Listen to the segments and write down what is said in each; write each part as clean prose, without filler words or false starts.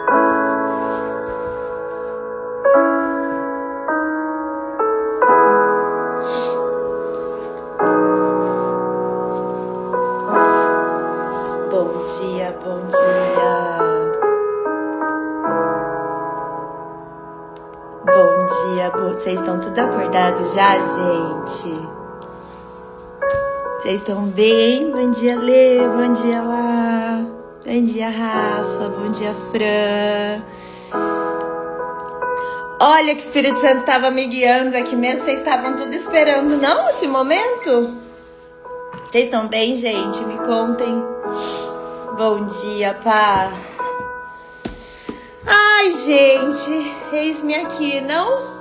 Bom dia. Bom dia. Vocês estão tudo acordados já, gente? Vocês estão bem? Bom dia, Lê. Bom dia, lá. Bom dia, Rafa. Bom dia, Fran. Olha que o Espírito Santo estava me guiando aqui mesmo. Vocês estavam tudo esperando, não, esse momento? Vocês estão bem, gente? Me contem. Bom dia, pá. Ai, gente, eis-me aqui, não?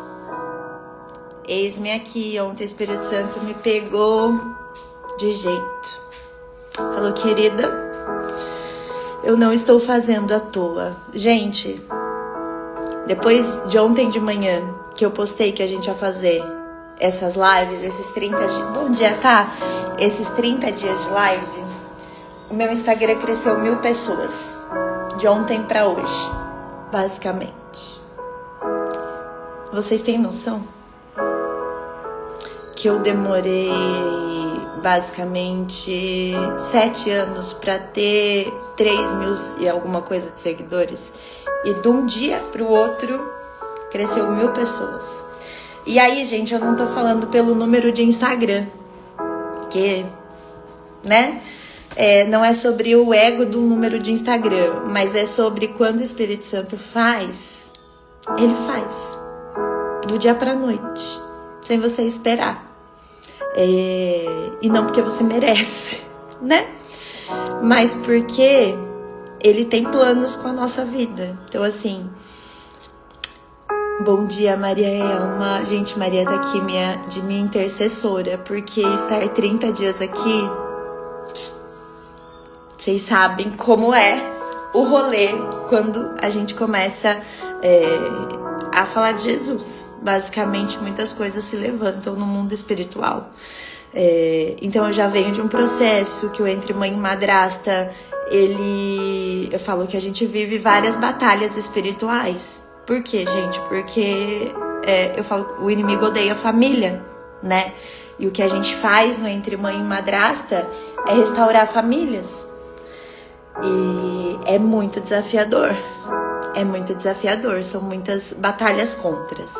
Eis-me aqui. Ontem o Espírito Santo me pegou de jeito. Falou, querida, eu não estou fazendo à toa. Gente, depois de ontem de manhã, que eu postei que a gente ia fazer essas lives, esses 30 dias... Bom dia, tá? Esses 30 dias de live, o meu Instagram cresceu 1000 pessoas. De ontem pra hoje, basicamente. Vocês têm noção? Que eu demorei basicamente 7 anos pra ter 3.000 e alguma coisa de seguidores. E de um dia pro outro, cresceu 1000 pessoas. E aí, gente, eu não tô falando pelo número de Instagram. Que, né? Não é sobre o ego do número de Instagram, mas é sobre quando o Espírito Santo faz, ele faz. Do dia pra noite, sem você esperar. E não porque você merece, né? Mas porque ele tem planos com a nossa vida. Então, assim... Bom dia, Maria Elma. Gente, Maria tá aqui de minha intercessora, porque estar 30 dias aqui... Vocês sabem como é o rolê quando a gente começa a falar de Jesus. Basicamente, muitas coisas se levantam no mundo espiritual. Então, eu já venho de um processo que o Entre Mãe e Madrasta, eu falo que a gente vive várias batalhas espirituais. Por quê, gente? Porque eu falo que o inimigo odeia a família, né? E o que a gente faz no Entre Mãe e Madrasta é restaurar famílias. E é muito desafiador. São muitas batalhas contras.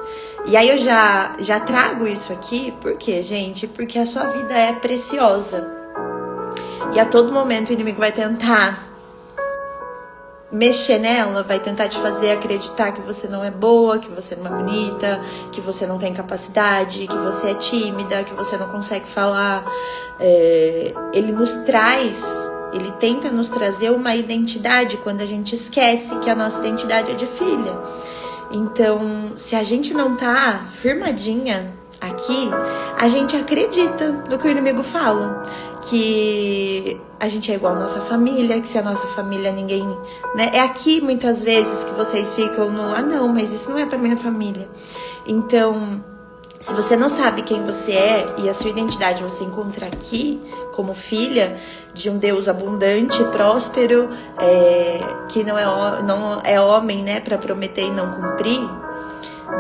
E aí eu já trago isso aqui, por quê, gente? Porque a sua vida é preciosa. E a todo momento o inimigo vai tentar mexer nela, vai tentar te fazer acreditar que você não é boa, que você não é bonita, que você não tem capacidade, que você é tímida, que você não consegue falar. Ele tenta nos trazer uma identidade quando a gente esquece que a nossa identidade é de filha. Então, se a gente não tá firmadinha aqui, a gente acredita no que o inimigo fala. Que a gente é igual à nossa família, que se a nossa família ninguém... né? É aqui muitas vezes que vocês ficam no... não, mas isso não é pra minha família. Então... Se você não sabe quem você é e a sua identidade você encontra aqui, como filha de um Deus abundante, próspero, que não é homem, né, para prometer e não cumprir,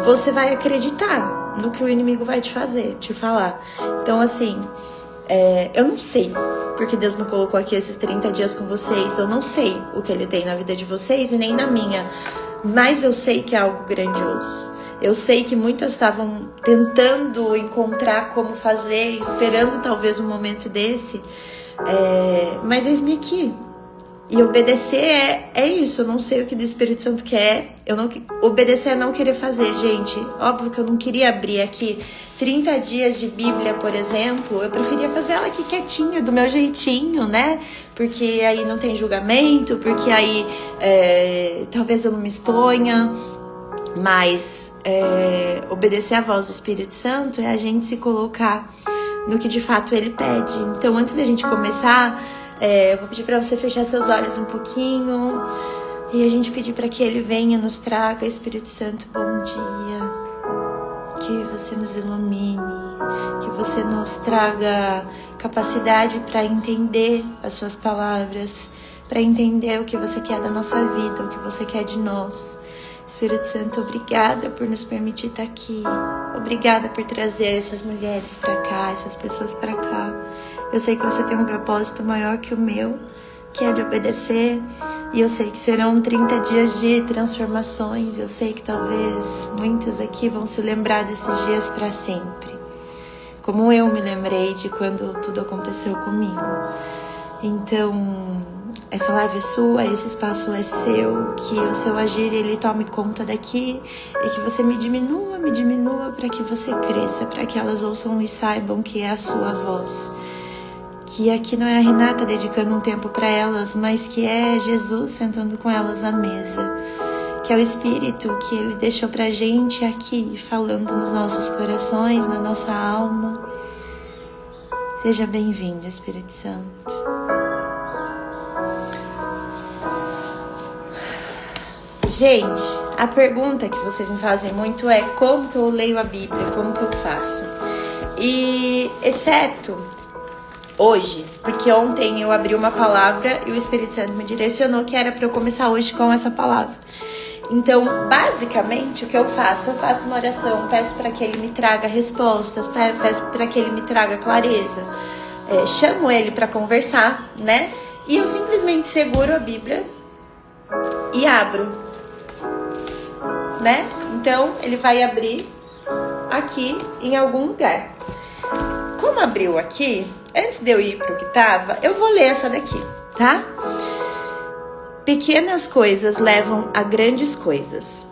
você vai acreditar no que o inimigo vai te falar. Então, assim, eu não sei porque Deus me colocou aqui esses 30 dias com vocês. Eu não sei o que Ele tem na vida de vocês e nem na minha, mas eu sei que é algo grandioso. Eu sei que muitas estavam tentando encontrar como fazer, esperando talvez um momento desse, mas eis-me aqui. E obedecer é isso. Eu não sei o que o Espírito Santo quer. Obedecer é não querer fazer, gente. Óbvio que eu não queria abrir aqui 30 dias de Bíblia, por exemplo. Eu preferia fazer ela aqui quietinha, do meu jeitinho, né? Porque aí não tem julgamento, porque aí talvez eu não me exponha. Mas obedecer à voz do Espírito Santo é a gente se colocar no que de fato Ele pede. Então, antes da gente começar... eu vou pedir para você fechar seus olhos um pouquinho e a gente pedir para que Ele venha, nos traga, Espírito Santo, bom dia, que você nos ilumine, que você nos traga capacidade para entender as suas palavras, para entender o que você quer da nossa vida, o que você quer de nós. Espírito Santo, obrigada por nos permitir estar aqui. Obrigada por trazer essas mulheres para cá, essas pessoas para cá. Eu sei que você tem um propósito maior que o meu, que é de obedecer. E eu sei que serão 30 dias de transformações. Eu sei que talvez muitas aqui vão se lembrar desses dias para sempre. Como eu me lembrei de quando tudo aconteceu comigo. Então, essa live é sua, esse espaço é seu, que o seu agir, ele tome conta daqui e que você me diminua para que você cresça, para que elas ouçam e saibam que é a sua voz. Que aqui não é a Renata dedicando um tempo para elas, mas que é Jesus sentando com elas à mesa. Que é o Espírito que Ele deixou pra gente aqui, falando nos nossos corações, na nossa alma. Seja bem-vindo, Espírito Santo. Gente, a pergunta que vocês me fazem muito é como que eu leio a Bíblia, como que eu faço? E exceto hoje, porque ontem eu abri uma palavra e o Espírito Santo me direcionou que era para eu começar hoje com essa palavra. Então, basicamente, o que eu faço uma oração, peço para que Ele me traga respostas, peço para que Ele me traga clareza, chamo Ele para conversar, né? E eu simplesmente seguro a Bíblia e abro, né? Então, Ele vai abrir aqui em algum lugar. Como abriu aqui, antes de eu ir para o que estava, eu vou ler essa daqui, tá? Pequenas coisas levam a grandes coisas.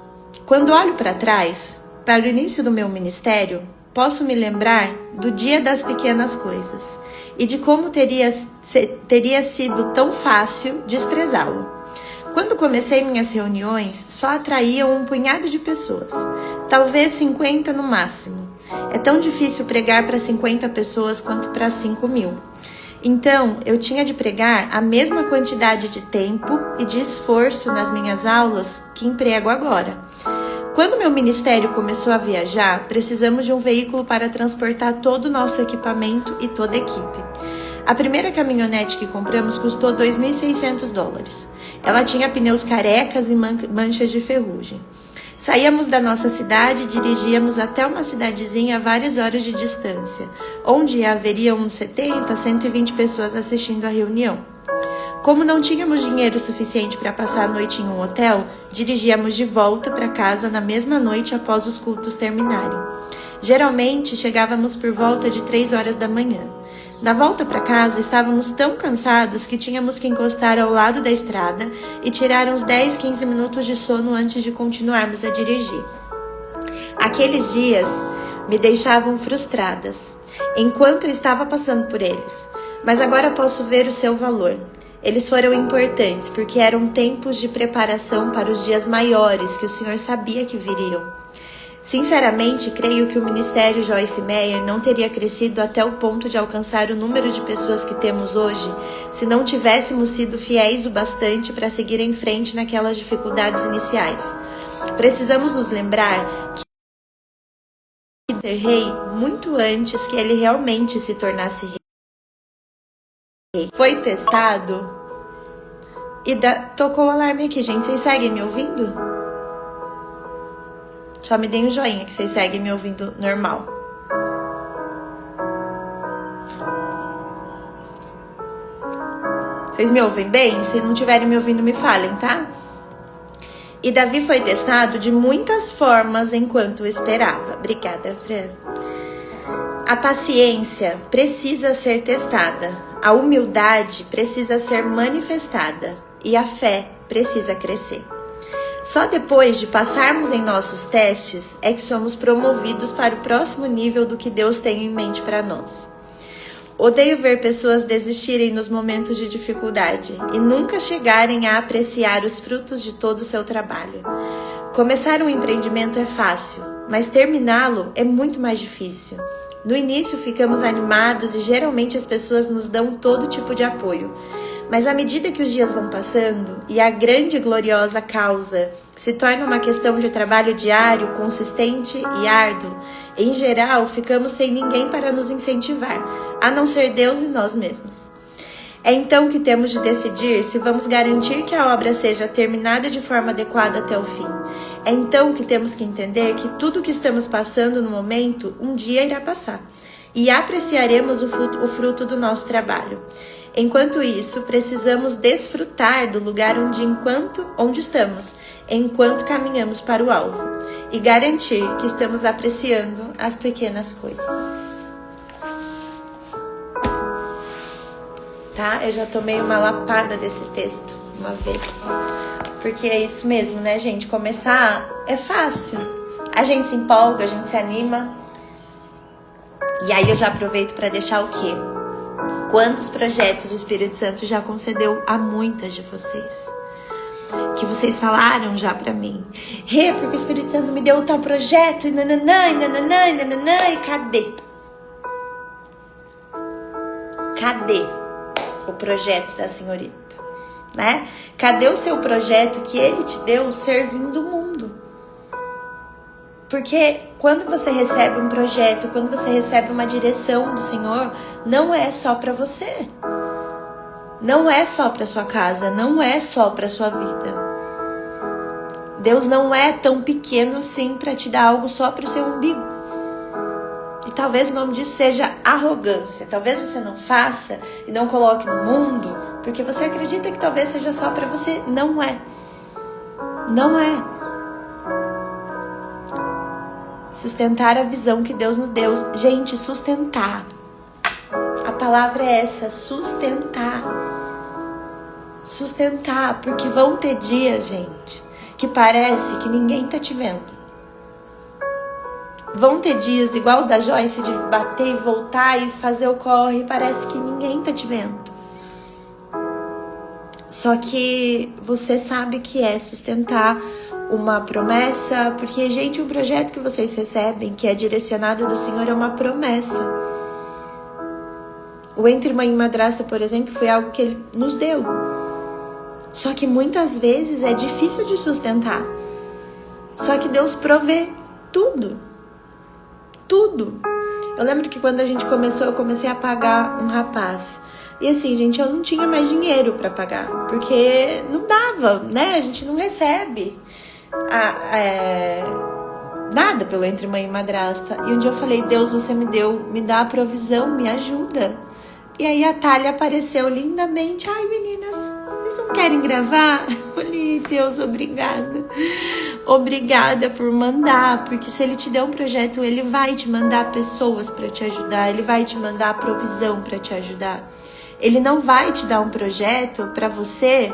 Quando olho para trás, para o início do meu ministério, posso me lembrar do dia das pequenas coisas e de como teria sido tão fácil desprezá-lo. Quando comecei minhas reuniões, só atraíam um punhado de pessoas, talvez 50 no máximo. É tão difícil pregar para 50 pessoas quanto para 5.000. Então, eu tinha de pregar a mesma quantidade de tempo e de esforço nas minhas aulas que emprego agora. Quando meu ministério começou a viajar, precisamos de um veículo para transportar todo o nosso equipamento e toda a equipe. A primeira caminhonete que compramos custou $2.600. Ela tinha pneus carecas e manchas de ferrugem. Saíamos da nossa cidade e dirigíamos até uma cidadezinha a várias horas de distância, onde haveria uns 70, 120 pessoas assistindo à reunião. Como não tínhamos dinheiro suficiente para passar a noite em um hotel, dirigíamos de volta para casa na mesma noite após os cultos terminarem. Geralmente, chegávamos por volta de 3 horas da manhã. Na volta para casa, estávamos tão cansados que tínhamos que encostar ao lado da estrada e tirar uns 10, 15 minutos de sono antes de continuarmos a dirigir. Aqueles dias me deixavam frustradas, enquanto eu estava passando por eles. Mas agora posso ver o seu valor. Eles foram importantes porque eram tempos de preparação para os dias maiores que o Senhor sabia que viriam. Sinceramente, creio que o Ministério Joyce Meyer não teria crescido até o ponto de alcançar o número de pessoas que temos hoje se não tivéssemos sido fiéis o bastante para seguir em frente naquelas dificuldades iniciais. Precisamos nos lembrar que ser rei muito antes que ele realmente se tornasse rei. Foi testado e tocou o alarme aqui, gente. Vocês seguem me ouvindo? Só me deem um joinha que vocês seguem me ouvindo normal. Vocês me ouvem bem? Se não estiverem me ouvindo, me falem, tá? E Davi foi testado de muitas formas enquanto esperava. Obrigada, Fran. A paciência precisa ser testada. A humildade precisa ser manifestada. E a fé precisa crescer. Só depois de passarmos em nossos testes é que somos promovidos para o próximo nível do que Deus tem em mente para nós. Odeio ver pessoas desistirem nos momentos de dificuldade e nunca chegarem a apreciar os frutos de todo o seu trabalho. Começar um empreendimento é fácil, mas terminá-lo é muito mais difícil. No início ficamos animados e geralmente as pessoas nos dão todo tipo de apoio. Mas à medida que os dias vão passando e a grande e gloriosa causa se torna uma questão de trabalho diário, consistente e árduo, em geral ficamos sem ninguém para nos incentivar, a não ser Deus e nós mesmos. É então que temos de decidir se vamos garantir que a obra seja terminada de forma adequada até o fim. É então que temos que entender que tudo o que estamos passando no momento, um dia irá passar. E apreciaremos o fruto do nosso trabalho. Enquanto isso, precisamos desfrutar do lugar onde estamos, enquanto caminhamos para o alvo. E garantir que estamos apreciando as pequenas coisas. Tá? Eu já tomei uma lapada desse texto uma vez. Porque é isso mesmo, né, gente? Começar é fácil. A gente se empolga, a gente se anima. E aí eu já aproveito para deixar o quê? Quantos projetos o Espírito Santo já concedeu a muitas de vocês? Que vocês falaram já pra mim. Porque o Espírito Santo me deu tal projeto. E nananã, e nananã, e nananã. E cadê? Cadê o projeto da senhorita? Né? Cadê o seu projeto que ele te deu servindo o mundo? Porque quando você recebe um projeto, quando você recebe uma direção do Senhor, não é só para você. Não é só para sua casa, não é só para sua vida. Deus não é tão pequeno assim para te dar algo só para o seu umbigo. E talvez o nome disso seja arrogância. Talvez você não faça e não coloque no mundo, porque você acredita que talvez seja só para você. Não é. Não é. Sustentar a visão que Deus nos deu. Gente, sustentar. A palavra é essa, sustentar. Sustentar, porque vão ter dias, gente, que parece que ninguém tá te vendo. Vão ter dias igual o da Joyce, de bater e voltar e fazer o corre, parece que ninguém tá te vendo. Só que você sabe que é sustentar uma promessa, porque, gente, o projeto que vocês recebem, que é direcionado do Senhor, é uma promessa. O Entre Mãe e Madrasta, por exemplo, foi algo que Ele nos deu. Só que muitas vezes é difícil de sustentar. Só que Deus provê tudo. Tudo. Eu lembro que quando a gente começou, eu comecei a pagar um rapaz. E assim, gente, eu não tinha mais dinheiro para pagar. Porque não dava, né? A gente não recebe nada pelo Entre Mãe e Madrasta. E um dia eu falei, Deus, você me dá a provisão, me ajuda. E aí a Thalia apareceu lindamente. Ai, meninas, vocês não querem gravar? Eu falei, Deus, obrigada. Obrigada por mandar, porque se Ele te der um projeto, Ele vai te mandar pessoas para te ajudar, Ele vai te mandar a provisão para te ajudar. Ele não vai te dar um projeto para você,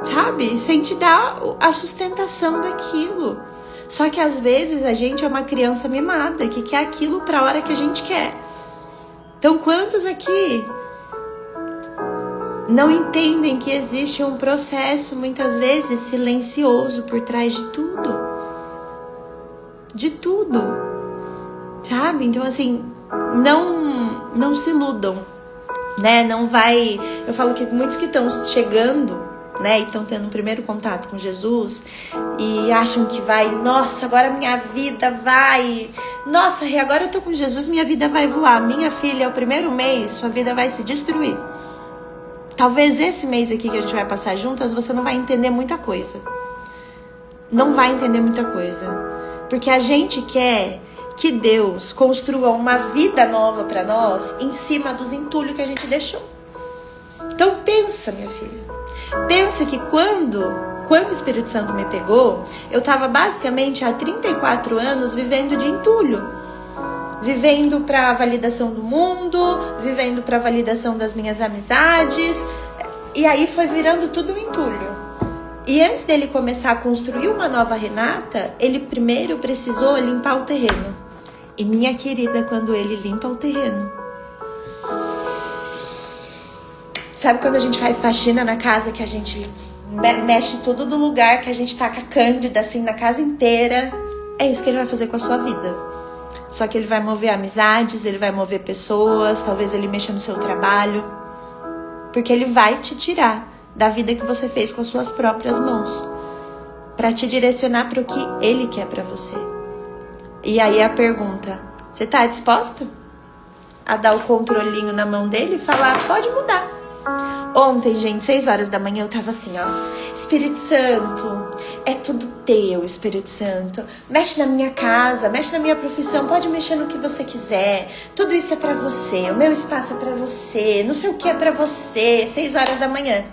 sabe, sem te dar a sustentação daquilo. Só que às vezes a gente é uma criança mimada, que quer aquilo para a hora que a gente quer. Então quantos aqui não entendem que existe um processo, muitas vezes, silencioso por trás de tudo? De tudo. Sabe? Então, assim, não se iludam, né? Não vai... Eu falo que muitos que estão chegando, né, e estão tendo um primeiro contato com Jesus e acham que vai, nossa, agora minha vida vai... Nossa, agora eu tô com Jesus, minha vida vai voar. Minha filha, o primeiro mês, sua vida vai se destruir. Talvez esse mês aqui que a gente vai passar juntas, você não vai entender muita coisa. Não vai entender muita coisa. Porque a gente quer que Deus construa uma vida nova para nós em cima dos entulhos que a gente deixou. Então pensa, minha filha. Pensa que quando o Espírito Santo me pegou, eu estava basicamente há 34 anos vivendo de entulho. Vivendo para a validação do mundo, vivendo para a validação das minhas amizades. E aí foi virando tudo um entulho. E antes dele começar a construir uma nova Renata, ele primeiro precisou limpar o terreno. E minha querida, quando ele limpa o terreno... Sabe quando a gente faz faxina na casa, que a gente mexe tudo do lugar, que a gente taca cândida assim na casa inteira? É isso que ele vai fazer com a sua vida. Só que ele vai mover amizades, ele vai mover pessoas, talvez ele mexa no seu trabalho. Porque ele vai te tirar da vida que você fez com as suas próprias mãos. Para te direcionar para o que ele quer para você. E aí a pergunta, você tá disposta a dar o controlinho na mão dele e falar, pode mudar. Ontem, gente, 6 horas da manhã, eu tava assim, ó. Espírito Santo, é tudo teu, Espírito Santo. Mexe na minha casa, mexe na minha profissão, pode mexer no que você quiser. Tudo isso é pra você, o meu espaço é pra você, não sei o que é pra você. 6 horas da manhã.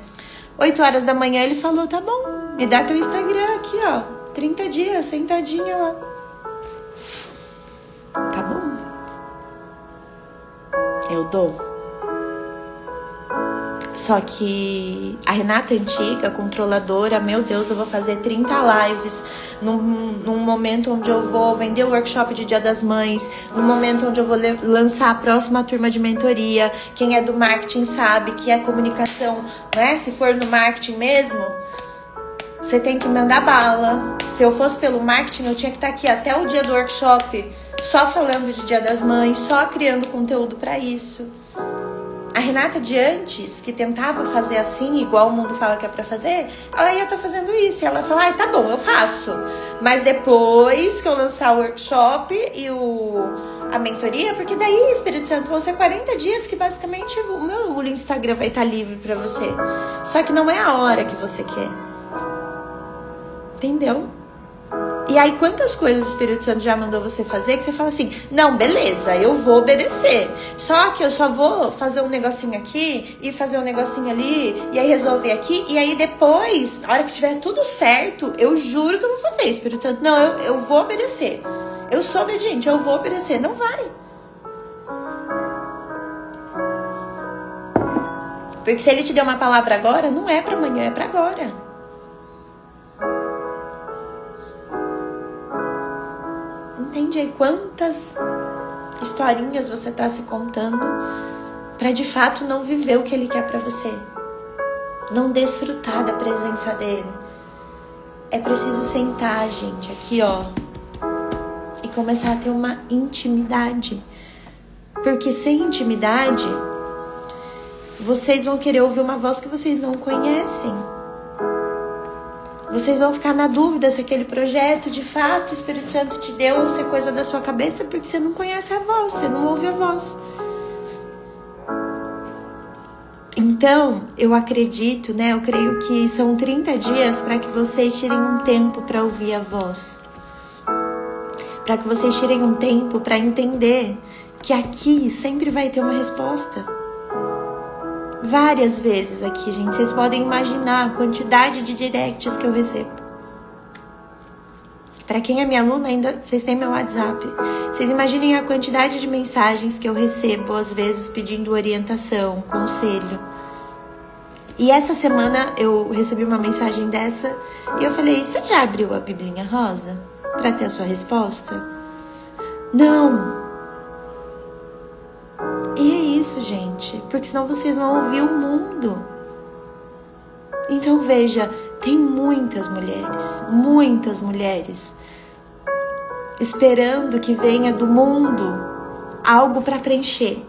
8 horas da manhã ele falou, tá bom, me dá teu Instagram aqui, ó. 30 dias, sentadinha lá. Tá bom. Eu dou. Só que a Renata antiga, controladora, meu Deus, eu vou fazer 30 lives num momento onde eu vou vender o workshop de Dia das Mães, no momento onde eu vou lançar a próxima turma de mentoria. Quem é do marketing sabe que é comunicação, né? Se for no marketing mesmo, você tem que mandar bala. Se eu fosse pelo marketing, eu tinha que estar aqui até o dia do workshop, só falando de Dia das Mães, só criando conteúdo para isso. A Renata de antes, que tentava fazer assim, igual o mundo fala que é pra fazer, ela ia estar fazendo isso. E ela ia falar, tá bom, eu faço. Mas depois que eu lançar o workshop e a mentoria, porque daí, Espírito Santo, vão ser 40 dias que basicamente o meu Instagram vai estar livre pra você. Só que não é a hora que você quer. Entendeu? E aí, quantas coisas o Espírito Santo já mandou você fazer que você fala assim, não, beleza, eu vou obedecer. Só que eu só vou fazer um negocinho aqui e fazer um negocinho ali, e aí resolver aqui, e aí depois, na hora que estiver tudo certo, eu juro que eu vou fazer, Espírito Santo. Não, eu vou obedecer. Eu sou obediente, eu vou obedecer. Não vai. Porque se ele te deu uma palavra agora, não é pra amanhã, é pra agora. Entende aí quantas historinhas você tá se contando pra de fato não viver o que ele quer pra você, não desfrutar da presença dele. É preciso sentar, gente, aqui ó, e começar a ter uma intimidade, porque sem intimidade vocês vão querer ouvir uma voz que vocês não conhecem. Vocês vão ficar na dúvida se aquele projeto, de fato, o Espírito Santo te deu ou se é coisa da sua cabeça, porque você não conhece a voz, você não ouve a voz. Então, eu acredito, né? Eu creio que são 30 dias para que vocês tirem um tempo para ouvir a voz. Para que vocês tirem um tempo para entender que aqui sempre vai ter uma resposta. Várias vezes aqui, gente. Vocês podem imaginar a quantidade de directs que eu recebo. Para quem é minha aluna, ainda vocês têm meu WhatsApp. Vocês imaginem a quantidade de mensagens que eu recebo, às vezes pedindo orientação, conselho. E essa semana eu recebi uma mensagem dessa e eu falei, você já abriu a Biblinha Rosa para ter a sua resposta? Não. E é isso, gente, porque senão vocês vão ouvir o mundo. Então veja, tem muitas mulheres esperando que venha do mundo algo para preencher.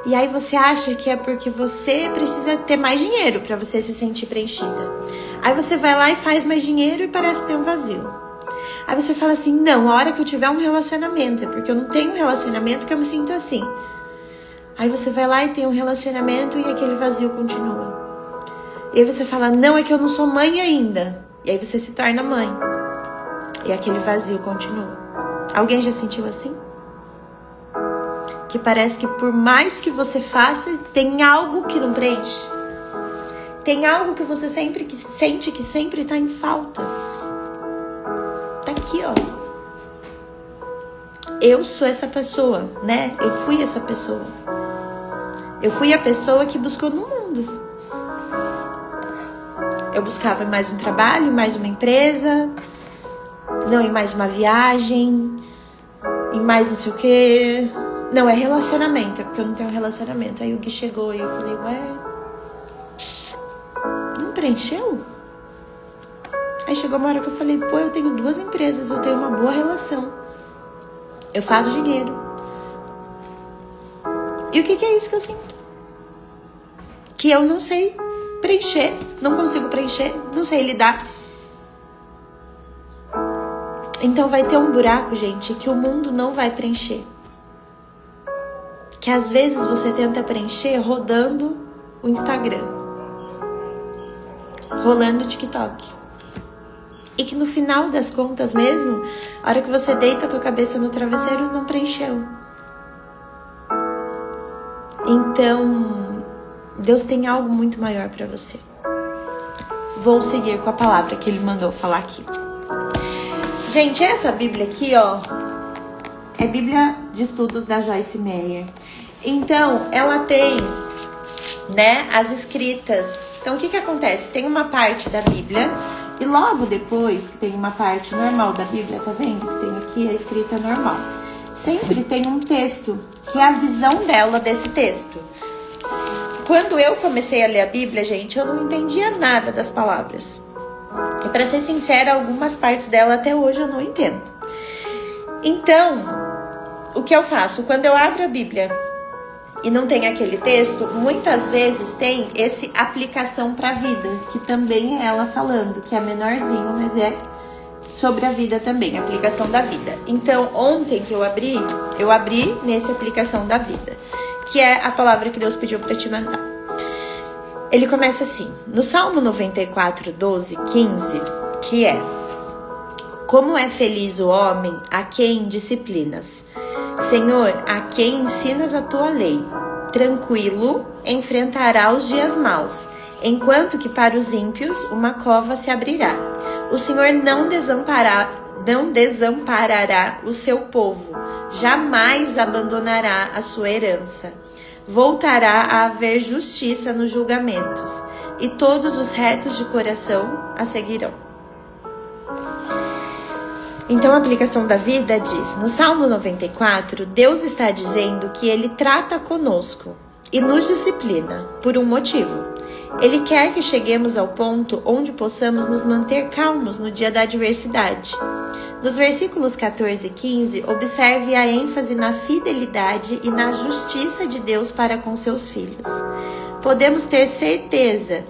E aí você acha que é porque você precisa ter mais dinheiro para você se sentir preenchida. Aí você vai lá e faz mais dinheiro e parece que tem um vazio. Aí você fala assim, não, a hora que eu tiver um relacionamento, é porque eu não tenho um relacionamento que eu me sinto assim. Aí você vai lá e tem um relacionamento e aquele vazio continua. E aí você fala, não, é que eu não sou mãe ainda. E aí você se torna mãe. E aquele vazio continua. Alguém já sentiu assim? Que parece que por mais que você faça, tem algo que não preenche. Tem algo que você sempre sente que sempre está em falta. Tá aqui, ó. Eu sou essa pessoa, né? Eu fui essa pessoa. Eu fui a pessoa que buscou no mundo. Eu buscava mais um trabalho, mais uma empresa, não em mais uma viagem, em mais não sei o quê. Não, é relacionamento, é porque eu não tenho relacionamento. Aí o Gui chegou e eu falei, ué, não preencheu? Aí chegou uma hora que eu falei, pô, eu tenho 2 empresas, eu tenho uma boa relação. Eu faço dinheiro. E o que é isso que eu sinto? Que eu não sei preencher, não consigo preencher, não sei lidar. Então vai ter um buraco, gente, que o mundo não vai preencher. que às vezes você tenta preencher rodando o Instagram, rolando o TikTok. E que no final das contas mesmo, a hora que você deita a tua cabeça no travesseiro, não preencheu. Então, Deus tem algo muito maior para você. Vou seguir com a palavra que Ele mandou falar aqui. Gente, essa Bíblia aqui, ó, é Bíblia de Estudos da Joyce Meyer. Então, ela tem, né, as escritas. Então, o que acontece? Tem uma parte da Bíblia e logo depois que tem uma parte normal da Bíblia, tá vendo? Que tem aqui a escrita normal. Sempre tem um texto, que é a visão dela desse texto. Quando eu comecei a ler a Bíblia, gente, eu não entendia nada das palavras. E para ser sincera, algumas partes dela até hoje eu não entendo. Então, o que eu faço? Quando eu abro a Bíblia e não tem aquele texto, muitas vezes tem esse aplicação para a vida, que também é ela falando, que é menorzinho, mas é sobre a vida também, aplicação da vida. Então, ontem que eu abri nesse aplicação da vida, que é a palavra que Deus pediu para te mandar. Ele começa assim, no Salmo 94, 12, 15, que é: como é feliz o homem a quem disciplinas, Senhor, a quem ensinas a tua lei. Tranquilo enfrentará os dias maus, enquanto que para os ímpios uma cova se abrirá. O Senhor não desamparará o seu povo, jamais abandonará a sua herança. Voltará a haver justiça nos julgamentos, e todos os retos de coração a seguirão. Então a aplicação da vida diz, no Salmo 94, Deus está dizendo que Ele trata conosco e nos disciplina por um motivo. Ele quer que cheguemos ao ponto onde possamos nos manter calmos no dia da adversidade. Nos versículos 14 e 15, observe a ênfase na fidelidade e na justiça de Deus para com seus filhos. Podemos ter certeza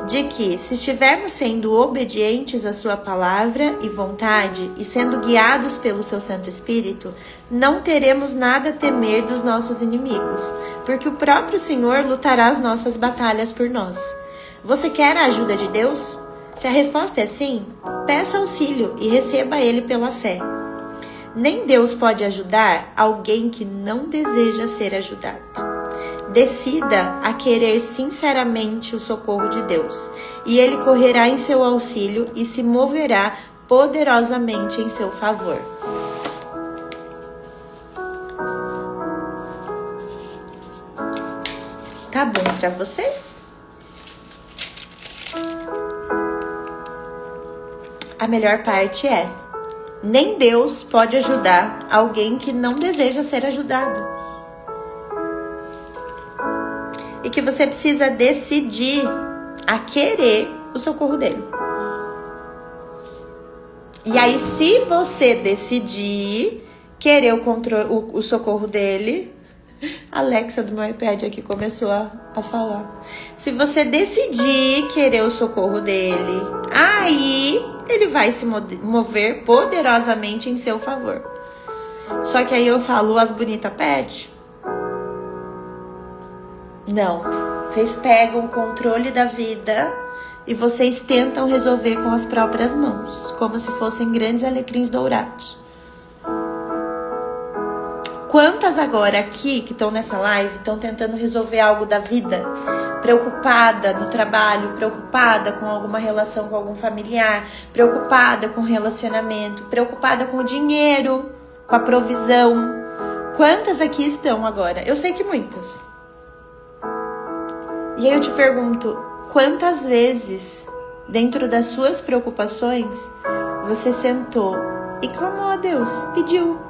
de que, se estivermos sendo obedientes à sua palavra e vontade e sendo guiados pelo seu Santo Espírito, não teremos nada a temer dos nossos inimigos, porque o próprio Senhor lutará as nossas batalhas por nós. Você quer a ajuda de Deus? Se a resposta é sim, peça auxílio e receba ele pela fé. Nem Deus pode ajudar alguém que não deseja ser ajudado. Decida a querer sinceramente o socorro de Deus, e Ele correrá em seu auxílio e se moverá poderosamente em seu favor. Tá bom para vocês? A melhor parte é: nem Deus pode ajudar alguém que não deseja ser ajudado. E que você precisa decidir a querer o socorro dele. E aí, se você decidir querer o socorro dele, a Alexa do meu iPad aqui começou a falar. Se você decidir querer o socorro dele, aí ele vai se mover poderosamente em seu favor. Só que aí eu falo, as bonitas pede? Não, vocês pegam o controle da vida e vocês tentam resolver com as próprias mãos, como se fossem grandes alecrins dourados. Quantas agora aqui que estão nessa live estão tentando resolver algo da vida? Preocupada no trabalho, preocupada com alguma relação com algum familiar, preocupada com o relacionamento, preocupada com o dinheiro, com a provisão. Quantas aqui estão agora? Eu sei que muitas. E aí eu te pergunto, quantas vezes, dentro das suas preocupações, você sentou e clamou a Deus, pediu?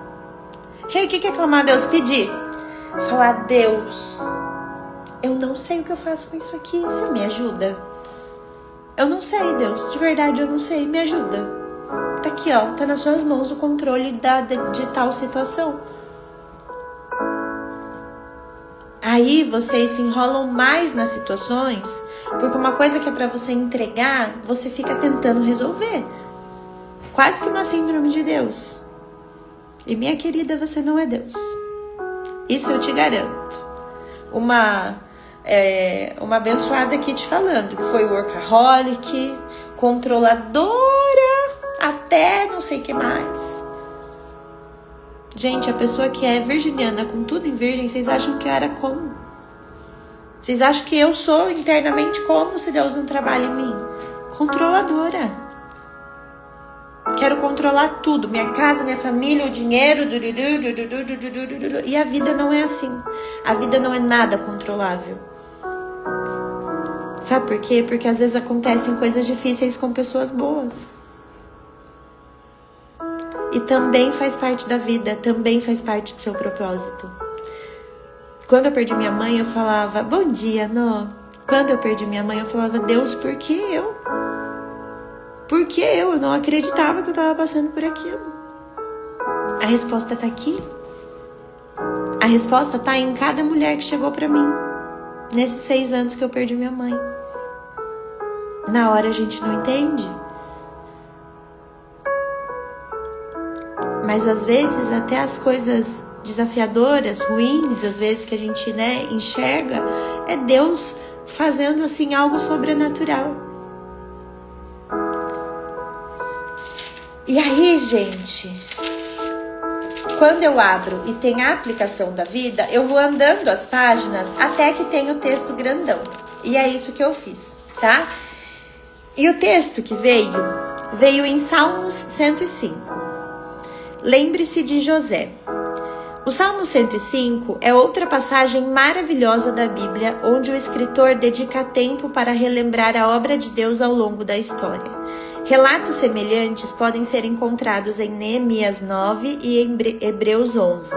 E aí, o que é clamar a Deus? Pedir. Falar, Deus, eu não sei o que eu faço com isso aqui, você me ajuda? Eu não sei, Deus, de verdade eu não sei, me ajuda. Tá aqui, ó, tá nas suas mãos o controle de tal situação. Aí vocês se enrolam mais nas situações, porque uma coisa que é pra você entregar, você fica tentando resolver. Quase que uma síndrome de Deus. E minha querida, você não é Deus. Isso eu te garanto. Uma abençoada aqui te falando que foi workaholic, controladora, até não sei o que mais. Gente, a pessoa que é virginiana com tudo em virgem, vocês acham que eu era como? Vocês acham que eu sou internamente como se Deus não trabalha em mim? Controladora. Quero controlar tudo, minha casa, minha família, o dinheiro, e a vida não é assim. A vida não é nada controlável. Sabe por quê? Porque às vezes acontecem coisas difíceis com pessoas boas. E também faz parte da vida, também faz parte do seu propósito. Quando eu perdi minha mãe, eu falava, bom dia, Nó. Quando eu perdi minha mãe, eu falava, Deus, por que eu? Por que eu? Eu não acreditava que eu estava passando por aquilo. A resposta está aqui. A resposta está em cada mulher que chegou para mim. Nesses 6 anos que eu perdi minha mãe. Na hora a gente não entende. Mas às vezes até as coisas desafiadoras, ruins, às vezes que a gente, enxerga, é Deus fazendo assim algo sobrenatural. E aí, gente, quando eu abro e tem a aplicação da vida, eu vou andando as páginas até que tem o texto grandão. E é isso que eu fiz, tá? E o texto que veio em Salmos 105. Lembre-se de José. O Salmo 105 é outra passagem maravilhosa da Bíblia, onde o escritor dedica tempo para relembrar a obra de Deus ao longo da história. Relatos semelhantes podem ser encontrados em Neemias 9 e em Hebreus 11.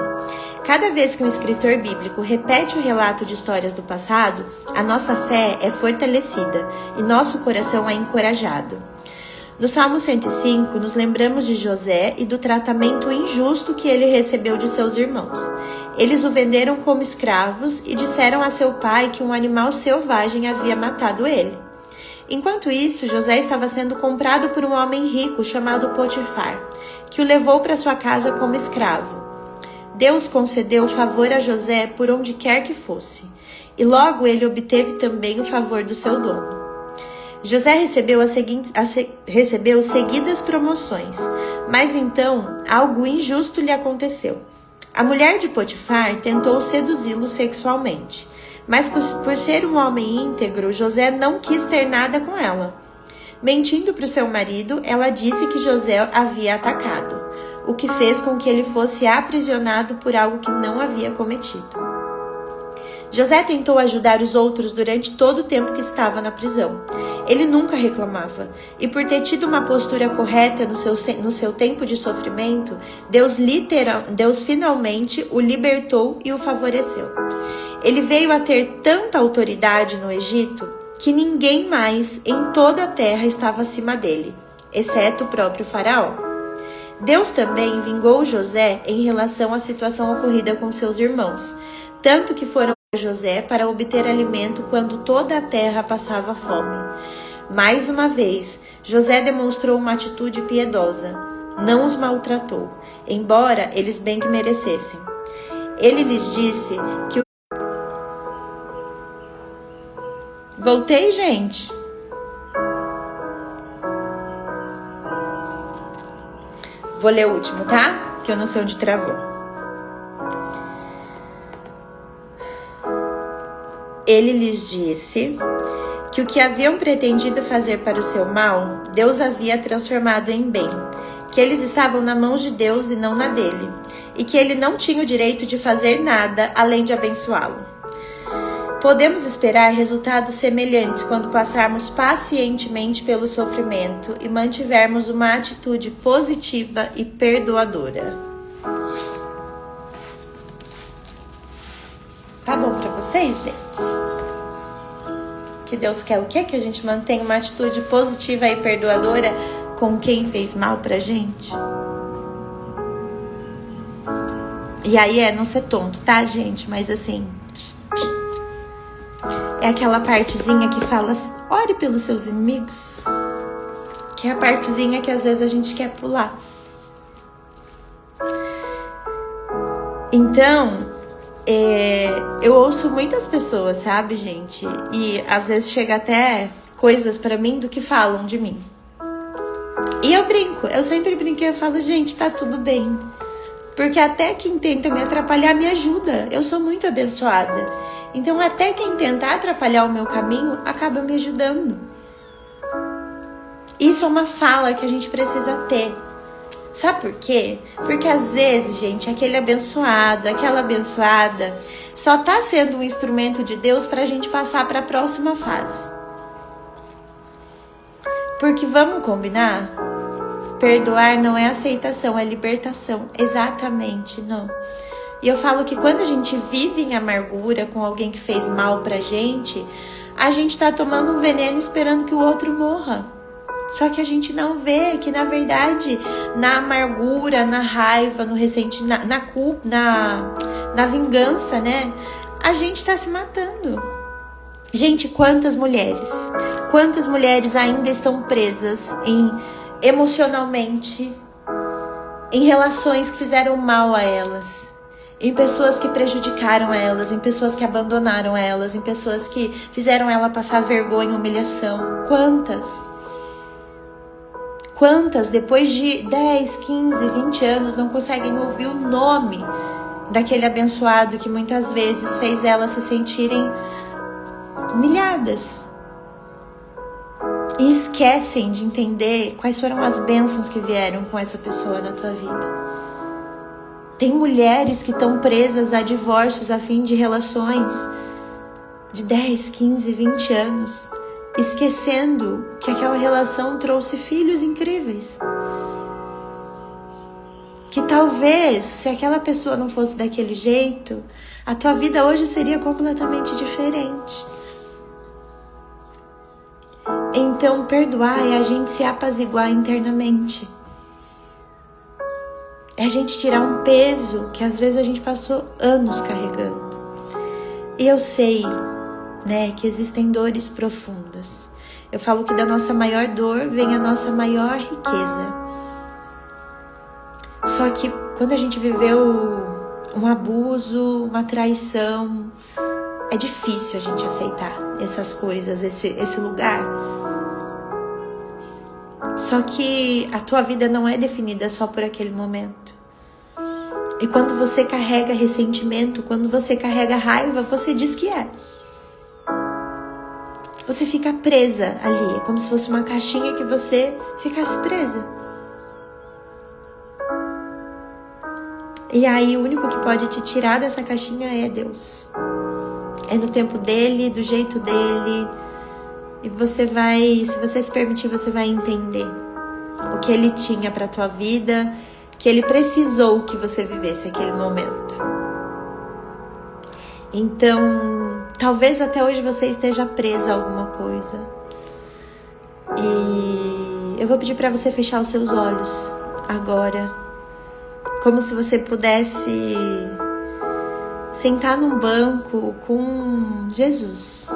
Cada vez que um escritor bíblico repete o relato de histórias do passado, a nossa fé é fortalecida e nosso coração é encorajado. No Salmo 105, nos lembramos de José e do tratamento injusto que ele recebeu de seus irmãos. Eles o venderam como escravos e disseram a seu pai que um animal selvagem havia matado ele. Enquanto isso, José estava sendo comprado por um homem rico chamado Potifar, que o levou para sua casa como escravo. Deus concedeu favor a José por onde quer que fosse, e logo ele obteve também o favor do seu dono. José recebeu seguidas promoções, mas então algo injusto lhe aconteceu. A mulher de Potifar tentou seduzi-lo sexualmente, mas por ser um homem íntegro, José não quis ter nada com ela. Mentindo para o seu marido, ela disse que José havia atacado, o que fez com que ele fosse aprisionado por algo que não havia cometido. José tentou ajudar os outros durante todo o tempo que estava na prisão. Ele nunca reclamava, e por ter tido uma postura correta no seu tempo de sofrimento, Deus finalmente o libertou e o favoreceu. Ele veio a ter tanta autoridade no Egito que ninguém mais em toda a terra estava acima dele, exceto o próprio faraó. Deus também vingou José em relação à situação ocorrida com seus irmãos, tanto que foram a José para obter alimento quando toda a terra passava fome. Mais uma vez, José demonstrou uma atitude piedosa, não os maltratou, embora eles bem que merecessem. Ele lhes disse que Voltei, gente. Vou ler o último, tá? Que eu não sei onde travou. Ele lhes disse que o que haviam pretendido fazer para o seu mal, Deus havia transformado em bem, que eles estavam na mão de Deus e não na dele, e que ele não tinha o direito de fazer nada além de abençoá-lo. Podemos esperar resultados semelhantes quando passarmos pacientemente pelo sofrimento e mantivermos uma atitude positiva e perdoadora. Tá bom pra vocês, gente? Que Deus quer o quê? Que a gente mantenha uma atitude positiva e perdoadora com quem fez mal pra gente? E aí não ser tonto, tá, gente? Mas assim, é aquela partezinha que fala, ore pelos seus inimigos. Que é a partezinha que às vezes a gente quer pular. Então, Eu ouço muitas pessoas, sabe, gente? E às vezes chega até coisas pra mim do que falam de mim. E eu sempre brinco e eu falo, gente, tá tudo bem. Porque até quem tenta me atrapalhar me ajuda. Eu sou muito abençoada. Então até quem tenta atrapalhar o meu caminho acaba me ajudando. Isso é uma fala que a gente precisa ter. Sabe por quê? Porque às vezes, gente, aquele abençoado, aquela abençoada só tá sendo um instrumento de Deus pra gente passar pra próxima fase. Porque vamos combinar? Perdoar não é aceitação, é libertação. Exatamente, não. E eu falo que quando a gente vive em amargura com alguém que fez mal pra gente, a gente tá tomando um veneno esperando que o outro morra. Só que a gente não vê que, na verdade, na amargura, na raiva, no ressentimento, na culpa, na vingança, né? A gente tá se matando. Gente, quantas mulheres ainda estão presas emocionalmente em relações que fizeram mal a elas, em pessoas que prejudicaram elas, em pessoas que abandonaram elas, em pessoas que fizeram ela passar vergonha, humilhação. Quantas depois de 10, 15, 20 anos não conseguem ouvir o nome daquele abençoado que muitas vezes fez elas se sentirem humilhadas e esquecem de entender quais foram as bênçãos que vieram com essa pessoa na tua vida. Tem mulheres que estão presas a divórcios a fim de relações de 10, 15, 20 anos, esquecendo que aquela relação trouxe filhos incríveis. Que talvez, se aquela pessoa não fosse daquele jeito, a tua vida hoje seria completamente diferente. Então, perdoar é a gente se apaziguar internamente. É a gente tirar um peso que às vezes a gente passou anos carregando. E eu sei, né, que existem dores profundas. Eu falo que da nossa maior dor vem a nossa maior riqueza. Só que quando a gente viveu um abuso, uma traição, é difícil a gente aceitar essas coisas, esse lugar. Só que a tua vida não é definida só por aquele momento. E quando você carrega ressentimento, quando você carrega raiva, você diz que é. Você fica presa ali, é como se fosse uma caixinha que você ficasse presa. E aí o único que pode te tirar dessa caixinha é Deus. É no tempo dele, do jeito dele. E você vai, se você se permitir, você vai entender o que ele tinha para tua vida, que ele precisou que você vivesse aquele momento. Então, talvez até hoje você esteja presa a alguma coisa. E eu vou pedir para você fechar os seus olhos agora, como se você pudesse sentar num banco com Jesus.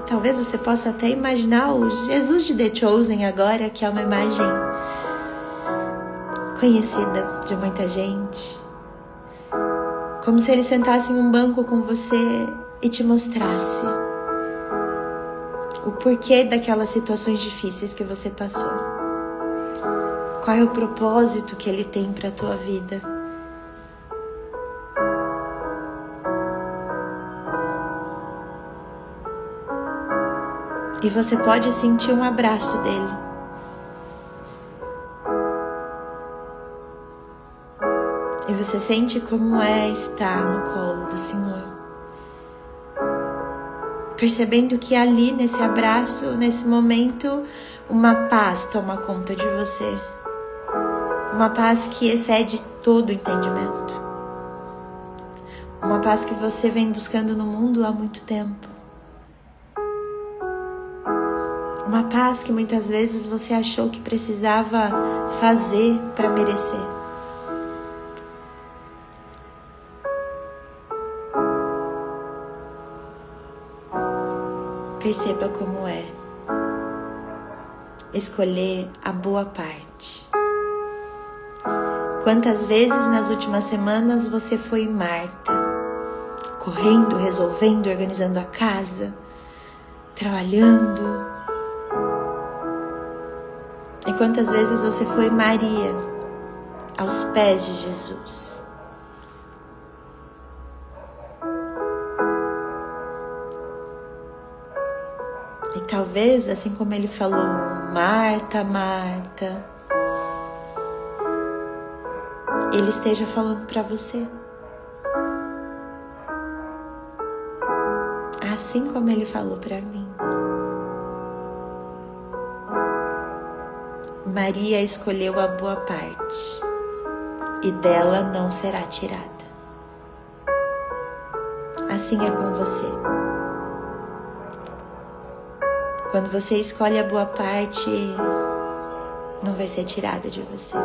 Talvez você possa até imaginar o Jesus de The Chosen agora, que é uma imagem conhecida de muita gente. Como se ele sentasse em um banco com você e te mostrasse o porquê daquelas situações difíceis que você passou. Qual é o propósito que ele tem para a tua vida? E você pode sentir um abraço dele. E você sente como é estar no colo do Senhor. Percebendo que ali, nesse abraço, nesse momento, uma paz toma conta de você. Uma paz que excede todo o entendimento. Uma paz que você vem buscando no mundo há muito tempo. Uma paz que muitas vezes você achou que precisava fazer para merecer. Perceba como é escolher a boa parte. Quantas vezes nas últimas semanas você foi Marta, correndo, resolvendo, organizando a casa, trabalhando? E quantas vezes você foi Maria, aos pés de Jesus? E talvez, assim como ele falou, Marta, Marta, ele esteja falando para você. Assim como ele falou para mim. Maria escolheu a boa parte, e dela não será tirada. Assim é com você. Quando você escolhe a boa parte, não vai ser tirada de você.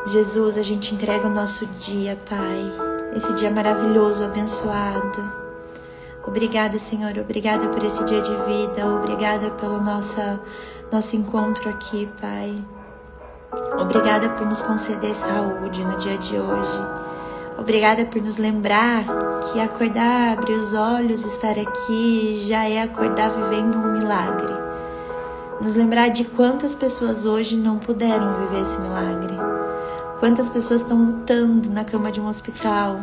Jesus, a gente entrega o nosso dia, Pai. Esse dia maravilhoso, abençoado. Obrigada, Senhor. Obrigada por esse dia de vida. Obrigada pelo nosso encontro aqui, Pai. Obrigada por nos conceder saúde no dia de hoje. Obrigada por nos lembrar que acordar, abrir os olhos, estar aqui já é acordar vivendo um milagre. Nos lembrar de quantas pessoas hoje não puderam viver esse milagre. Quantas pessoas estão lutando na cama de um hospital,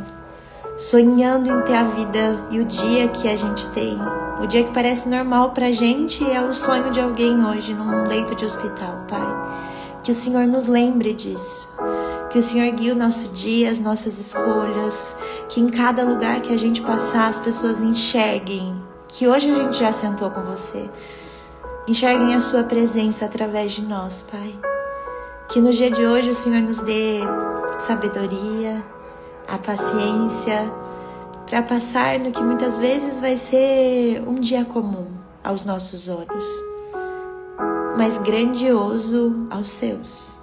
sonhando em ter a vida e o dia que a gente tem. O dia que parece normal pra gente é o sonho de alguém hoje num leito de hospital, Pai. Que o Senhor nos lembre disso. Que o Senhor guie o nosso dia, as nossas escolhas. Que em cada lugar que a gente passar, as pessoas enxerguem que hoje a gente já sentou com você. Enxerguem a sua presença através de nós, Pai. Que no dia de hoje o Senhor nos dê sabedoria, a paciência, para passar no que muitas vezes vai ser um dia comum aos nossos olhos, mas grandioso aos seus.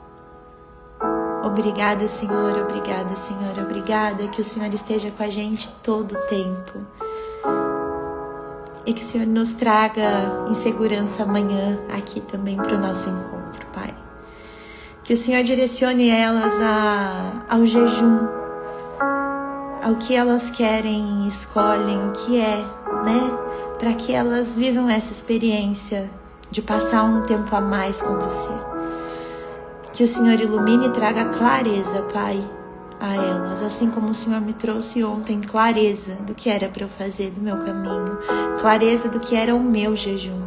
Obrigada, Senhor, obrigada, Senhor, obrigada que o Senhor esteja com a gente todo o tempo. E que o Senhor nos traga em segurança amanhã aqui também para o nosso encontro, Pai. Que o Senhor direcione elas ao jejum, ao que elas querem e escolhem, o que é, né? Para que elas vivam essa experiência de passar um tempo a mais com você. Que o Senhor ilumine e traga clareza, Pai, a elas, assim como o Senhor me trouxe ontem clareza do que era para eu fazer do meu caminho, clareza do que era o meu jejum.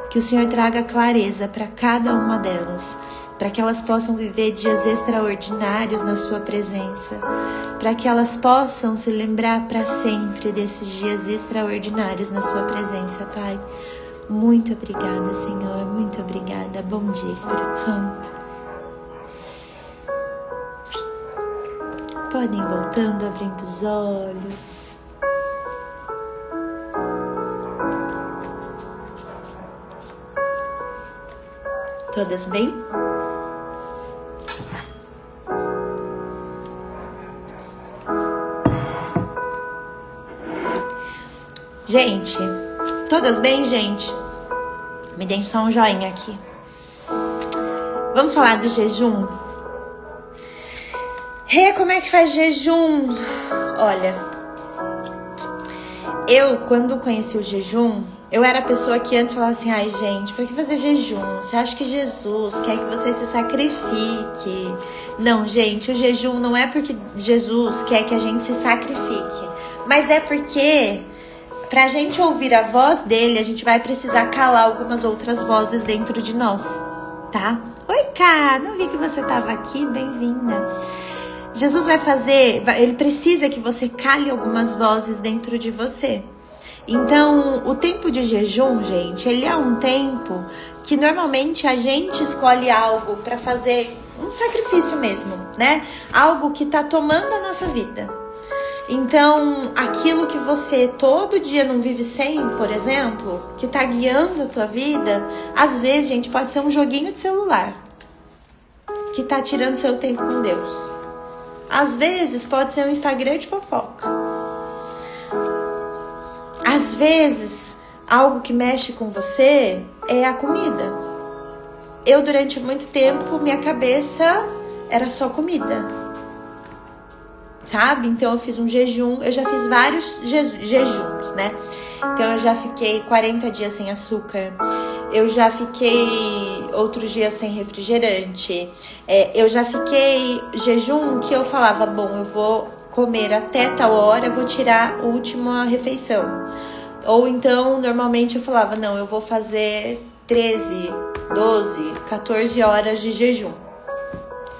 Que o Senhor traga clareza para cada uma delas, para que elas possam viver dias extraordinários na sua presença, para que elas possam se lembrar para sempre desses dias extraordinários na sua presença, Pai. Muito obrigada, Senhor, muito obrigada. Bom dia, Espírito Santo. Podem ir voltando, abrindo os olhos. Todas bem? Gente, todas bem, gente? Me deem só um joinha aqui. Vamos falar do jejum? Como é que faz jejum? Olha, eu quando conheci o jejum, eu era a pessoa que antes falava assim, ai gente, pra que fazer jejum? Você acha que Jesus quer que você se sacrifique? Não, gente, o jejum não é porque Jesus quer que a gente se sacrifique, mas é porque pra gente ouvir a voz dele, a gente vai precisar calar algumas outras vozes dentro de nós, tá? Oi, Cá, não vi que você tava aqui, bem-vinda. Jesus vai fazer, ele precisa que você cale algumas vozes dentro de você. Então, o tempo de jejum, gente, ele é um tempo que normalmente a gente escolhe algo para fazer um sacrifício mesmo, né? Algo que tá tomando a nossa vida. Então, aquilo que você todo dia não vive sem, por exemplo, que tá guiando a tua vida, às vezes, gente, pode ser um joguinho de celular que tá tirando seu tempo com Deus. Às vezes pode ser um Instagram de fofoca. Às vezes algo que mexe com você é a comida. eu durante muito tempo, minha cabeça era só comida, sabe? Então eu fiz um jejum, eu já fiz vários jejuns, né? Então eu já fiquei 40 dias sem açúcar, eu já fiquei outros dias sem refrigerante, eu já fiquei jejum que eu falava, bom, eu vou comer até tal hora, eu vou tirar a última refeição. Ou então, normalmente eu falava, não, eu vou fazer 13, 12, 14 horas de jejum.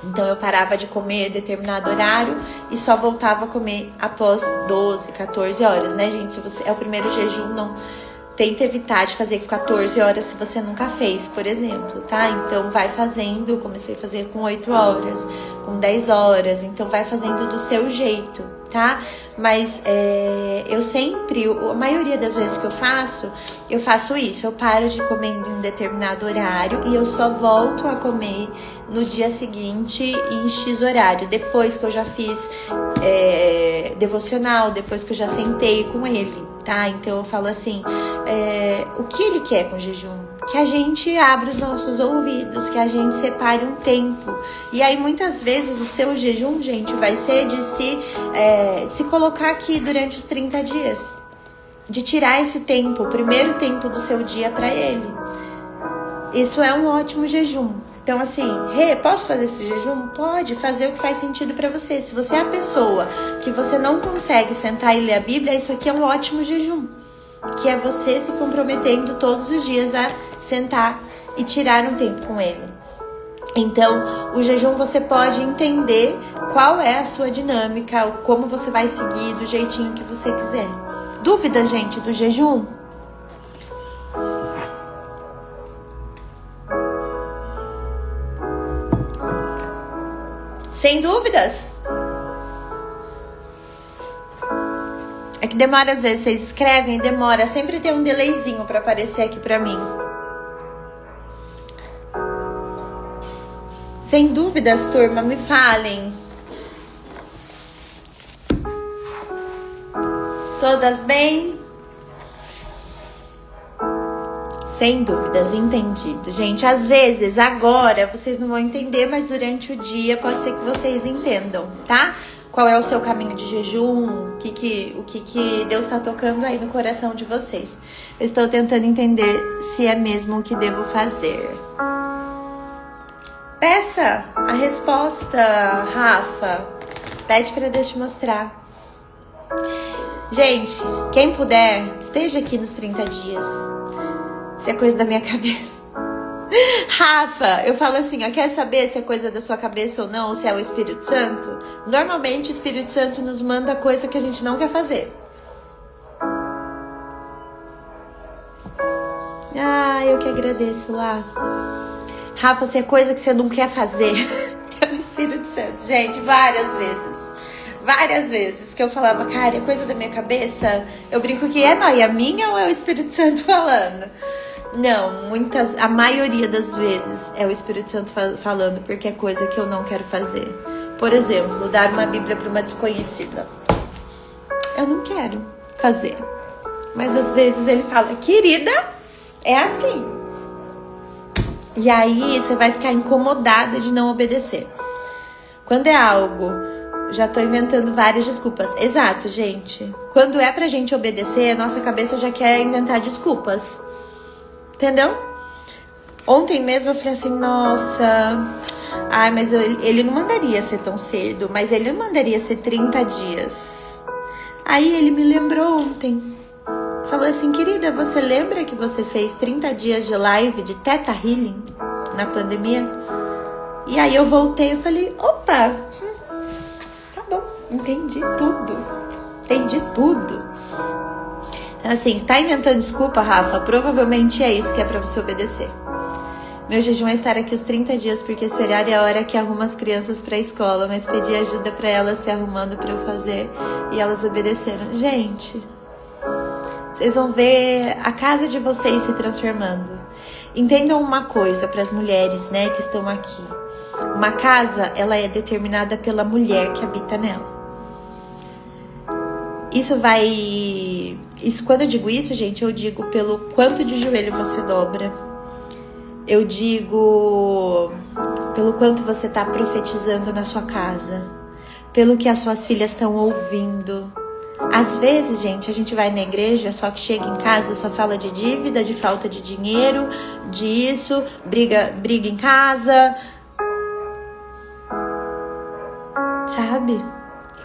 Então eu parava de comer determinado horário e só voltava a comer após 12, 14 horas, né, gente? Se você é o primeiro jejum, não tenta evitar de fazer 14 horas se você nunca fez, por exemplo, tá? Então vai fazendo, eu comecei a fazer com 8 horas, com 10 horas, então vai fazendo do seu jeito, tá? Mas eu sempre, a maioria das vezes que eu faço isso, eu paro de comer em um determinado horário e eu só volto a comer no dia seguinte em X horário, depois que eu já fiz devocional, depois que eu já sentei com ele, tá? Então eu falo assim, o que ele quer com o jejum? Que a gente abra os nossos ouvidos, que a gente separe um tempo. E aí muitas vezes o seu jejum, gente, vai ser de se colocar aqui durante os 30 dias. De tirar esse tempo, o primeiro tempo do seu dia para ele. Isso é um ótimo jejum. Então assim, posso fazer esse jejum? Pode fazer o que faz sentido para você. Se você é a pessoa que você não consegue sentar e ler a Bíblia, isso aqui é um ótimo jejum. Que é você se comprometendo todos os dias a sentar e tirar um tempo com ele. Então, o jejum você pode entender qual é a sua dinâmica, como você vai seguir, do jeitinho que você quiser. Dúvida, gente, do jejum? Sem dúvidas? É que demora, às vezes vocês escrevem, demora, sempre tem um delayzinho pra aparecer aqui pra mim. Sem dúvidas, turma, me falem. Todas bem? Sem dúvidas, entendido. Gente, às vezes, agora, vocês não vão entender, mas durante o dia pode ser que vocês entendam, tá? Qual é o seu caminho de jejum, o que Deus está tocando aí no coração de vocês. Eu estou tentando entender se é mesmo o que devo fazer. Peça a resposta, Rafa. Pede para Deus te mostrar. Gente, quem puder, esteja aqui nos 30 dias. Se é coisa da minha cabeça. Rafa, eu falo assim, ó, quer saber se é coisa da sua cabeça ou não, ou se é o Espírito Santo? Normalmente o Espírito Santo nos manda coisa que a gente não quer fazer. Eu que agradeço lá. Rafa, se é coisa que você não quer fazer, é o Espírito Santo. Gente, várias vezes que eu falava, cara, é coisa da minha cabeça, eu brinco que é noia minha ou é o Espírito Santo falando? Não, a maioria das vezes é o Espírito Santo falando, porque é coisa que eu não quero fazer. Por exemplo, dar uma Bíblia para uma desconhecida. Eu não quero fazer. Mas às vezes ele fala, querida, é assim. E aí você vai ficar incomodada de não obedecer. Quando é algo, já tô inventando várias desculpas. Exato, gente. Quando é pra gente obedecer, a nossa cabeça já quer inventar desculpas. Entendeu? Ontem mesmo eu falei assim, nossa, mas ele não mandaria ser tão cedo, mas ele não mandaria ser 30 dias. Aí ele me lembrou ontem. Falou assim, querida, você lembra que você fez 30 dias de live de Theta Healing na pandemia? E aí eu voltei e falei, opa, tá bom, entendi tudo. Assim, está inventando desculpa, Rafa? Provavelmente é isso que é pra você obedecer. Meu jejum é estar aqui os 30 dias, porque esse horário é a hora que arrumo as crianças pra escola, mas pedi ajuda pra elas se arrumando pra eu fazer e elas obedeceram. Gente, vocês vão ver a casa de vocês se transformando. Entendam uma coisa para as mulheres, né, que estão aqui. Uma casa, ela é determinada pela mulher que habita nela. Quando eu digo isso, gente, eu digo pelo quanto de joelho você dobra, Eu digo pelo quanto você está profetizando na sua casa, pelo que as suas filhas estão ouvindo. Às vezes, gente, a gente vai na igreja, só que chega em casa só fala de dívida, de falta de dinheiro, disso, briga em casa. Sabe?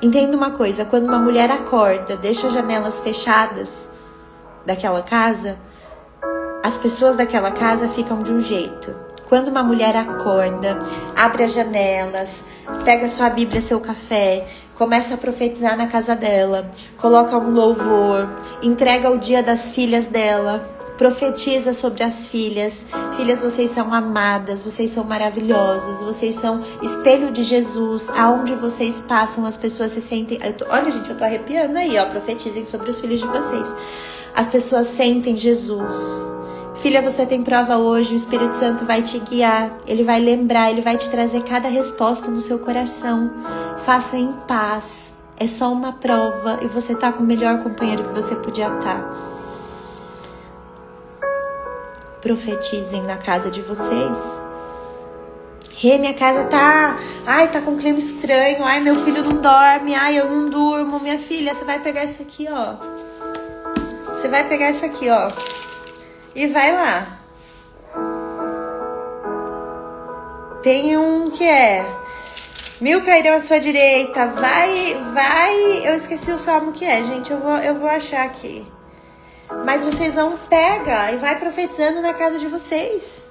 Entenda uma coisa, quando uma mulher acorda, deixa as janelas fechadas daquela casa, as pessoas daquela casa ficam de um jeito. Quando uma mulher acorda, abre as janelas, pega sua Bíblia, seu café, começa a profetizar na casa dela, coloca um louvor, entrega o dia das filhas dela, profetiza sobre as filhas. Filhas, vocês são amadas, vocês são maravilhosas, vocês são espelho de Jesus. Aonde vocês passam, as pessoas se sentem... Olha, gente, eu tô arrepiando aí, ó. Profetizem sobre os filhos de vocês. As pessoas sentem Jesus. Filha, você tem prova hoje, o Espírito Santo vai te guiar, ele vai lembrar, ele vai te trazer cada resposta no seu coração. Faça em paz, é só uma prova e você tá com o melhor companheiro que você podia estar. Profetizem na casa de vocês. Rê, minha casa tá com um clima estranho, ai, meu filho não dorme, ai, eu não durmo. Minha filha, você vai pegar isso aqui, ó. Você vai pegar isso aqui, ó. E vai lá. Tem um que é: 1000 cairão à sua direita. Vai. Eu esqueci o salmo que é, gente. Eu vou achar aqui. Mas vocês vão pegar e vai profetizando na casa de vocês.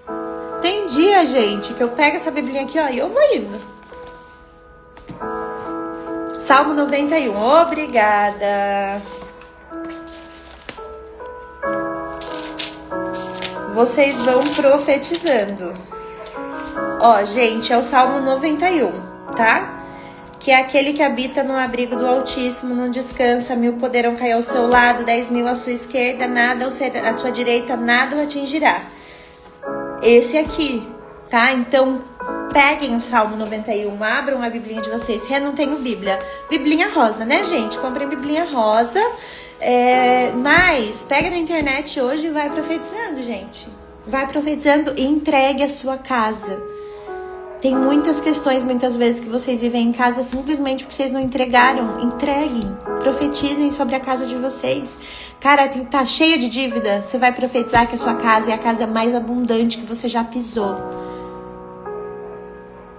Tem dia, gente, que eu pego essa biblinha aqui, ó, e eu vou indo. Salmo 91. Obrigada. Vocês vão profetizando. Ó, gente, é o Salmo 91, tá? Que é aquele que habita no abrigo do Altíssimo, não descansa, 1000 poderão cair ao seu lado, 10.000 à sua esquerda, nada à sua direita, nada o atingirá. Esse aqui, tá? Então, peguem o Salmo 91, abram a biblinha de vocês. Eu não tenho Bíblia. Biblinha rosa, né, gente? Comprem biblinha rosa. Mas pega na internet hoje e vai profetizando, gente. Vai profetizando e entregue a sua casa. Tem muitas questões, muitas vezes, que vocês vivem em casa simplesmente porque vocês não entregaram. Entreguem, profetizem sobre a casa de vocês. Cara, tá cheia de dívida. Você vai profetizar que a sua casa é a casa mais abundante que você já pisou.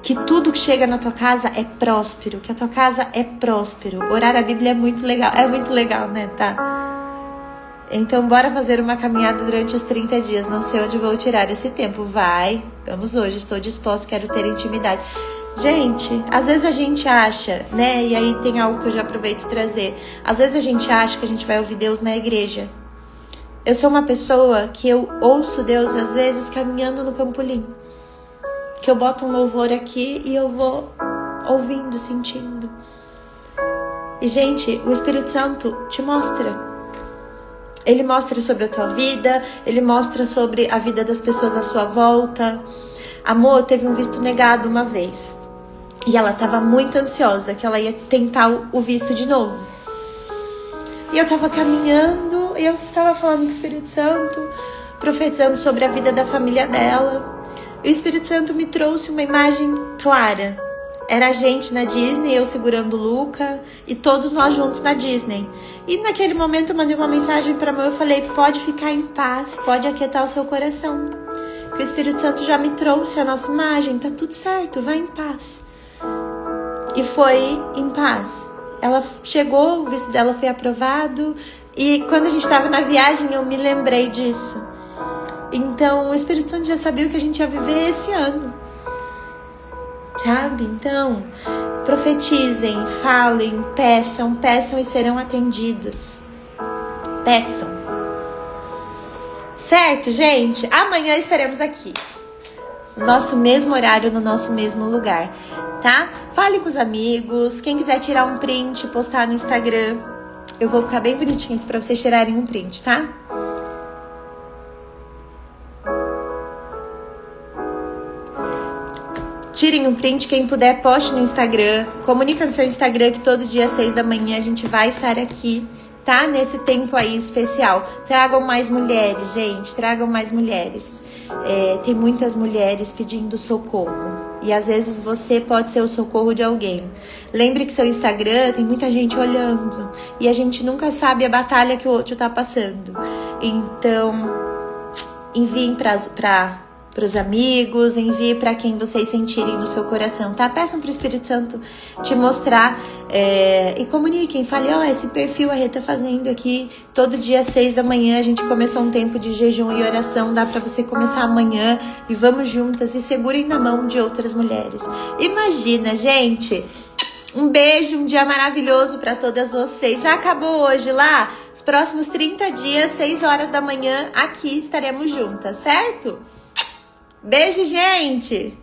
Que tudo que chega na tua casa é próspero, que a tua casa é próspero. Orar a Bíblia é muito legal, né, tá? Então, bora fazer uma caminhada durante os 30 dias. Não sei onde vou tirar esse tempo. Vamos hoje, estou disposto, quero ter intimidade. Gente, às vezes a gente acha, né, e aí tem algo que eu já aproveito trazer. Às vezes a gente acha que a gente vai ouvir Deus na igreja. Eu sou uma pessoa que eu ouço Deus, às vezes, caminhando no campolim. Que eu boto um louvor aqui e eu vou ouvindo, sentindo. E, gente, o Espírito Santo te mostra. Ele mostra sobre a tua vida, ele mostra sobre a vida das pessoas à sua volta. A Mo teve um visto negado uma vez. E ela estava muito ansiosa que ela ia tentar o visto de novo. E eu estava caminhando e eu estava falando com o Espírito Santo, profetizando sobre a vida da família dela. E o Espírito Santo me trouxe uma imagem clara. Era a gente na Disney, eu segurando o Luca e todos nós juntos na Disney. E naquele momento eu mandei uma mensagem para mim, eu falei: pode ficar em paz, pode aquietar o seu coração. Que o Espírito Santo já me trouxe a nossa imagem, tá tudo certo, vai em paz. E foi em paz. Ela chegou, o visto dela foi aprovado. E quando a gente estava na viagem eu me lembrei disso. Então o Espírito Santo já sabia o que a gente ia viver esse ano. Sabe? Então, profetizem, falem, peçam e serão atendidos. Peçam. Certo, gente? Amanhã estaremos aqui. No nosso mesmo horário, no nosso mesmo lugar, tá? Fale com os amigos. Quem quiser tirar um print, postar no Instagram, eu vou ficar bem bonitinho aqui pra vocês tirarem um print, tá? Tirem um print, quem puder, poste no Instagram. Comunica no seu Instagram que todo dia às 6 da manhã a gente vai estar aqui, tá? Nesse tempo aí especial. Tragam mais mulheres, gente. Tragam mais mulheres. tem muitas mulheres pedindo socorro. E às vezes você pode ser o socorro de alguém. Lembre que seu Instagram tem muita gente olhando. E a gente nunca sabe a batalha que o outro tá passando. Então, enviem para os amigos, envie para quem vocês sentirem no seu coração, tá? Peçam pro Espírito Santo te mostrar e comuniquem. Fale, esse perfil a Rê tá fazendo aqui todo dia às 6 da manhã. A gente começou um tempo de jejum e oração. Dá para você começar amanhã e vamos juntas e segurem na mão de outras mulheres. Imagina, gente! Um beijo, um dia maravilhoso para todas vocês. Já acabou hoje lá? Os próximos 30 dias, 6 horas da manhã, aqui estaremos juntas, certo? Beijo, gente!